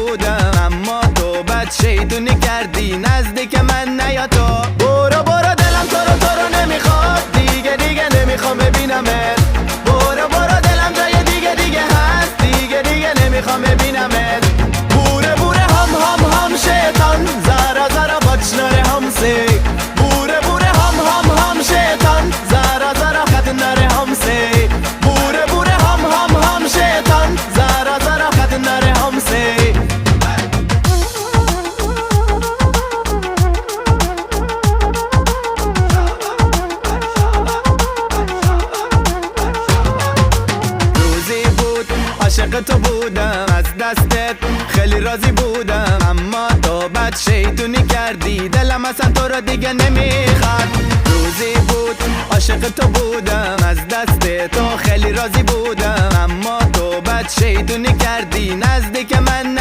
بودم، اما تو بد شیطونی کردی نزدیک من نیا تو. برو برو دلم تو رو نمیخواد، دیگه نمیخوام ببینمت. برو برو دلم جای دیگه هست، دیگه نمیخوام ببینمت. بوره بوره هم شیطان، زارا بچناره همسه. بوره بوره هم شیطان، زارا خطناره همسه. بوره بوره هم شیطان، زارا خطناره همسه. عاشق تو بودم، از دستت خیلی راضی بودم، اما تو بد شیطونی کردی دلم اصلا تو رو دیگه نمیخواد. روزی بود عاشق تو بودم، از دست تو خیلی راضی بودم، اما تو بد شیطونی کردی نزدیک من